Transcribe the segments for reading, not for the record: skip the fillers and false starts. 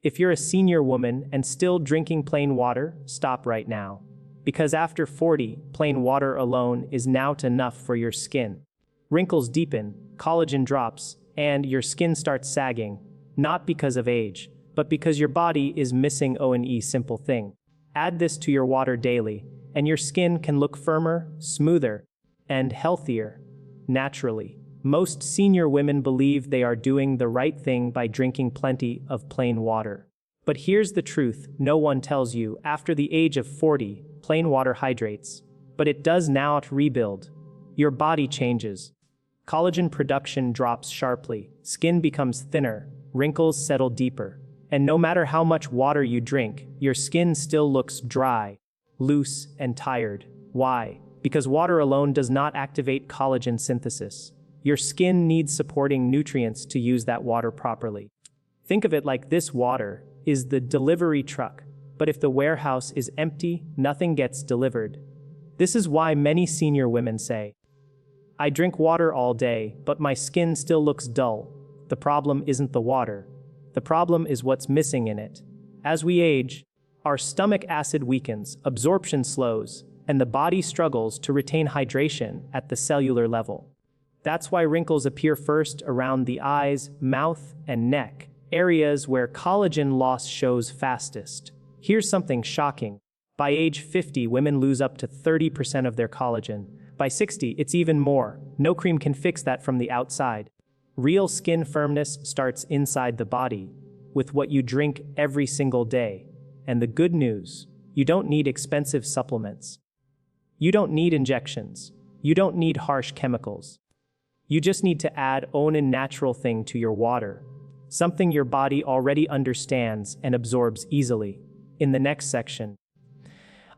If you're a senior woman and still drinking plain water, stop right now. Because after 40, plain water alone is not enough for your skin. Wrinkles deepen, collagen drops, and your skin starts sagging, not because of age, but because your body is missing O&E simple thing. Add this to your water daily, and your skin can look firmer, smoother, and healthier, naturally. Most senior women believe they are doing the right thing by drinking plenty of plain water. But here's the truth, no one tells you, after the age of 40, plain water hydrates. But it does not rebuild. Your body changes. Collagen production drops sharply, skin becomes thinner, wrinkles settle deeper. And no matter how much water you drink, your skin still looks dry, loose, and tired. Why? Because water alone does not activate collagen synthesis. Your skin needs supporting nutrients to use that water properly. Think of it like this: water is the delivery truck, but if the warehouse is empty, nothing gets delivered. This is why many senior women say, "I drink water all day, but my skin still looks dull." The problem isn't the water. The problem is what's missing in it. As we age, our stomach acid weakens, absorption slows, and the body struggles to retain hydration at the cellular level. That's why wrinkles appear first around the eyes, mouth, and neck, areas where collagen loss shows fastest. Here's something shocking. By age 50, women lose up to 30% of their collagen. By 60, it's even more. No cream can fix that from the outside. Real skin firmness starts inside the body, with what you drink every single day. And the good news, you don't need expensive supplements. You don't need injections. You don't need harsh chemicals. You just need to add own a natural thing to your water, something your body already understands and absorbs easily. In the next section,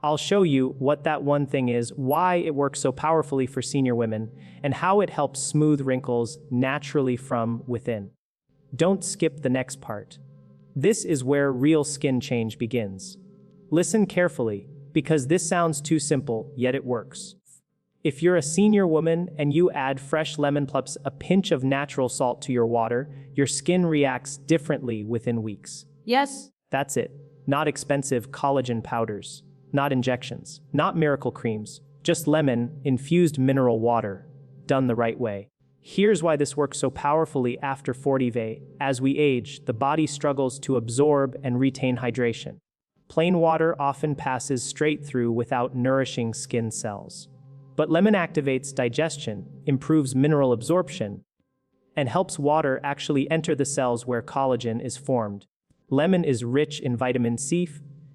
I'll show you what that one thing is, why it works so powerfully for senior women, and how it helps smooth wrinkles naturally from within. Don't skip the next part. This is where real skin change begins. Listen carefully, because this sounds too simple, yet it works. If you're a senior woman and you add fresh lemon plus a pinch of natural salt to your water, your skin reacts differently within weeks. Yes. That's it. Not expensive collagen powders. Not injections, not miracle creams, just lemon-infused mineral water, done the right way. Here's why this works so powerfully after 40. As we age, the body struggles to absorb and retain hydration. Plain water often passes straight through without nourishing skin cells. But lemon activates digestion, improves mineral absorption, and helps water actually enter the cells where collagen is formed. Lemon is rich in vitamin C,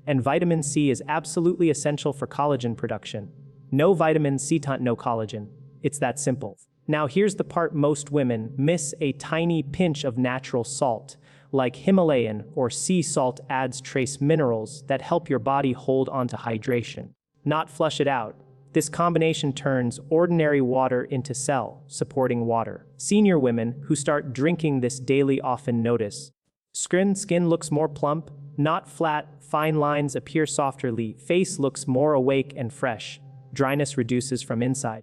and vitamin C is absolutely essential for collagen production. No vitamin C, no collagen. It's that simple. Now here's the part most women miss: a tiny pinch of natural salt, like Himalayan or sea salt, adds trace minerals that help your body hold onto hydration, not flush it out. This combination turns ordinary water into cell-supporting water. Senior women who start drinking this daily often notice skin looks more plump, not flat, fine lines appear softerly, face looks more awake and fresh, dryness reduces from inside.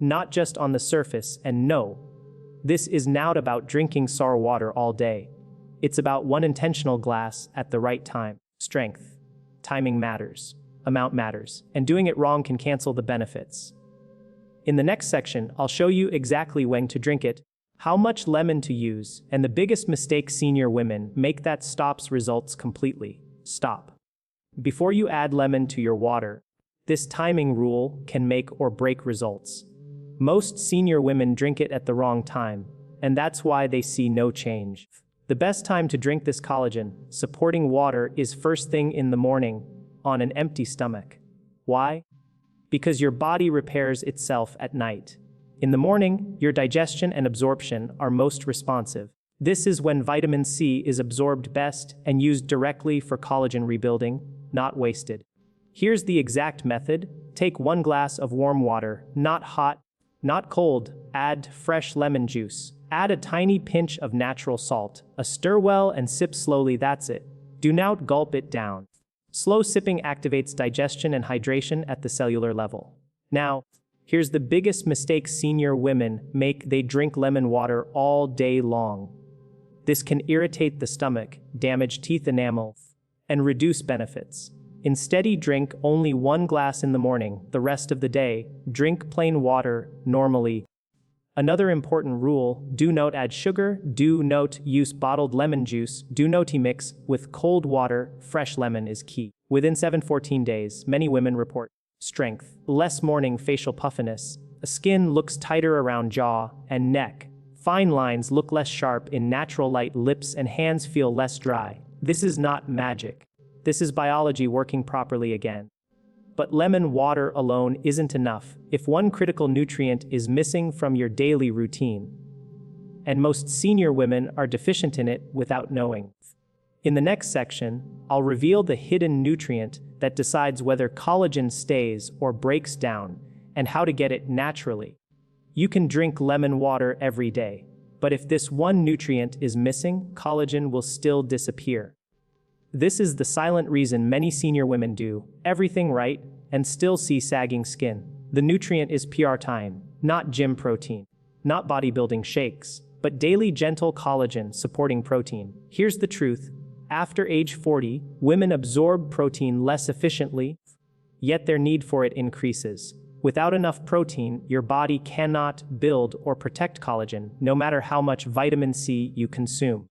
Not just on the surface, and no, this is not about drinking sour water all day. It's about one intentional glass at the right time. Strength. Timing matters. Amount matters. And doing it wrong can cancel the benefits. In the next section, I'll show you exactly when to drink it, how much lemon to use, and the biggest mistake senior women make that stops results completely. Stop. Before you add lemon to your water, this timing rule can make or break results. Most senior women drink it at the wrong time, and that's why they see no change. The best time to drink this collagen-supporting water is first thing in the morning, on an empty stomach. Why? Because your body repairs itself at night. In the morning, your digestion and absorption are most responsive. This is when vitamin C is absorbed best and used directly for collagen rebuilding, not wasted. Here's the exact method. Take 1 glass of warm water, not hot, not cold. Add fresh lemon juice. Add a tiny pinch of natural salt. Stir well and sip slowly. That's it. Do not gulp it down. Slow sipping activates digestion and hydration at the cellular level. Now, here's the biggest mistake senior women make: they drink lemon water all day long. This can irritate the stomach, damage teeth enamel, and reduce benefits. Instead, drink only 1 glass in the morning. The rest of the day, drink plain water normally. Another important rule: do not add sugar, do not use bottled lemon juice, do not mix with cold water. Fresh lemon is key. Within 7-14 days, many women report strength, less morning facial puffiness, skin looks tighter around jaw and neck, fine lines look less sharp in natural light, lips and hands feel less dry. This is not magic. This is biology working properly again. But lemon water alone isn't enough if one critical nutrient is missing from your daily routine. And most senior women are deficient in it without knowing. In the next section, I'll reveal the hidden nutrient that decides whether collagen stays or breaks down, and how to get it naturally. You can drink lemon water every day, but if this one nutrient is missing, collagen will still disappear. This is the silent reason many senior women do everything right and still see sagging skin. The nutrient is PR time, not gym protein, not bodybuilding shakes, but daily gentle collagen supporting protein. Here's the truth: after age 40, women absorb protein less efficiently, yet their need for it increases. Without enough protein, your body cannot build or protect collagen, no matter how much vitamin C you consume.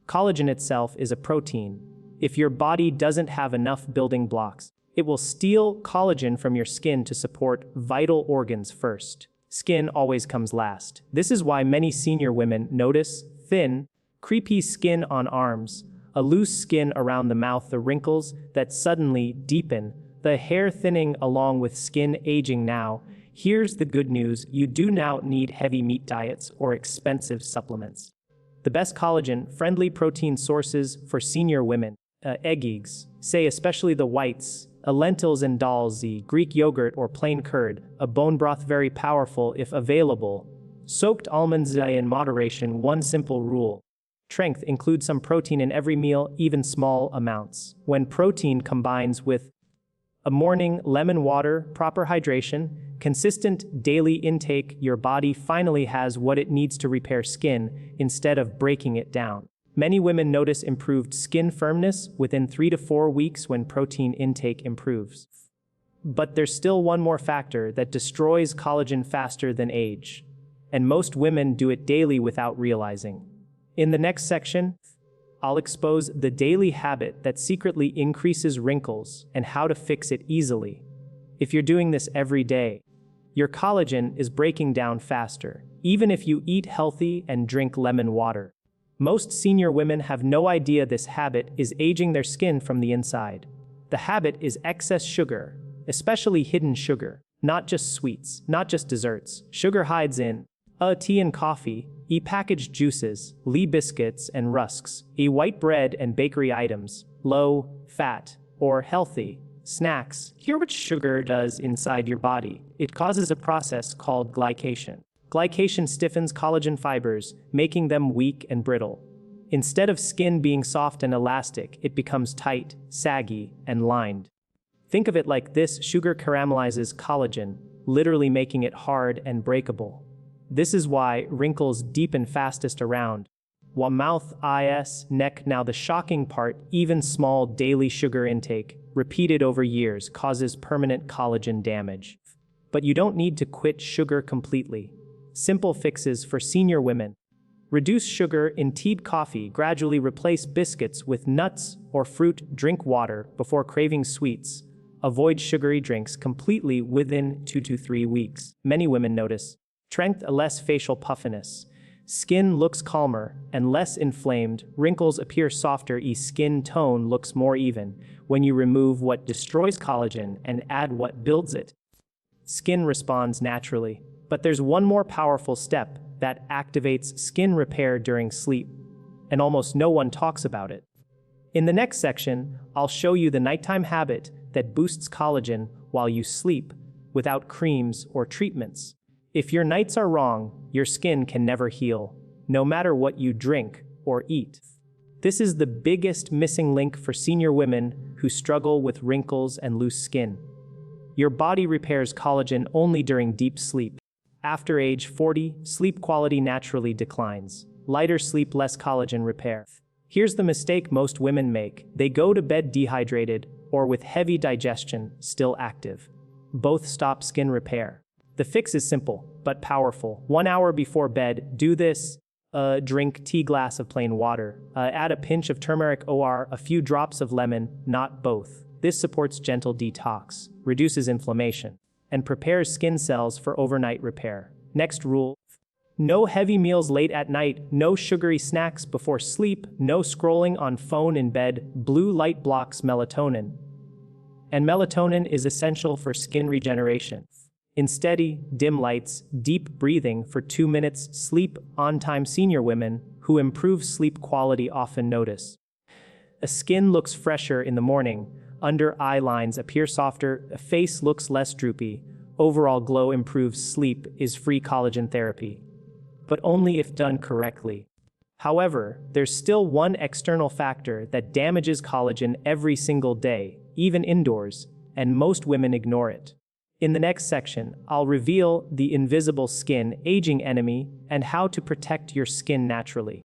Collagen itself is a protein. If your body doesn't have enough building blocks, it will steal collagen from your skin to support vital organs first. Skin always comes last. This is why many senior women notice thin, creepy skin on arms, a loose skin around the mouth, the wrinkles that suddenly deepen, the hair thinning along with skin aging. Now, here's the good news: you do not need heavy meat diets or expensive supplements. The best collagen-friendly protein sources for senior women: eggs, say especially the whites, lentils and dals, Greek yogurt or plain curd, a bone broth very powerful if available, soaked almonds in moderation. One simple rule: strength includes some protein in every meal, even small amounts. When protein combines with a morning lemon water, proper hydration, consistent daily intake, your body finally has what it needs to repair skin instead of breaking it down. Many women notice improved skin firmness within 3 to 4 weeks when protein intake improves. But there's still one more factor that destroys collagen faster than age, and most women do it daily without realizing. In the next section, I'll expose the daily habit that secretly increases wrinkles and how to fix it easily. If you're doing this every day, your collagen is breaking down faster, even if you eat healthy and drink lemon water. Most senior women have no idea this habit is aging their skin from the inside. The habit is excess sugar, especially hidden sugar, not just sweets, not just desserts. Sugar hides in tea and coffee, packaged juices, biscuits and rusks, white bread and bakery items, low fat or healthy snacks. Here's what sugar does inside your body. It causes a process called glycation. Glycation stiffens collagen fibers, making them weak and brittle. Instead of skin being soft and elastic, it becomes tight, saggy, and lined. Think of it like this: sugar caramelizes collagen, literally making it hard and breakable. This is why wrinkles deepen fastest around mouth, eyes, neck. Now the shocking part: even small daily sugar intake, repeated over years, causes permanent collagen damage. But you don't need to quit sugar completely. Simple fixes for senior women: reduce sugar in tea'd coffee, gradually replace biscuits with nuts or fruit, drink water before craving sweets, avoid sugary drinks completely within 2 to 3 weeks. Many women notice strength, less facial puffiness, skin looks calmer and less inflamed, wrinkles appear softer, skin tone looks more even. When you remove what destroys collagen and add what builds it, skin responds naturally. But there's one more powerful step that activates skin repair during sleep, and almost no one talks about it. In the next section, I'll show you the nighttime habit that boosts collagen while you sleep without creams or treatments. If your nights are wrong, your skin can never heal, no matter what you drink or eat. This is the biggest missing link for senior women who struggle with wrinkles and loose skin. Your body repairs collagen only during deep sleep. After age 40, sleep quality naturally declines. lighter sleep, less collagen repair. Here's the mistake most women make. They go to bed dehydrated or with heavy digestion still active. Both stop skin repair. The fix is simple, but powerful. 1 hour before bed, do this. Drink tea glass of plain water. Add a pinch of turmeric or a few drops of lemon, not both. This supports gentle detox, reduces inflammation, and prepares skin cells for overnight repair. Next rule: no heavy meals late at night, no sugary snacks before sleep, no scrolling on phone in bed. Blue light blocks melatonin, and melatonin is essential for skin regeneration. In steady, dim lights, deep breathing for 2 minutes, sleep on time. Senior women who improve sleep quality often notice a skin looks fresher in the morning, under eye lines appear softer, a face looks less droopy, overall glow improves. Sleep is free collagen therapy, but only if done correctly. However, there's still one external factor that damages collagen every single day, even indoors, and most women ignore it. In the next section, I'll reveal the invisible skin aging enemy and how to protect your skin naturally.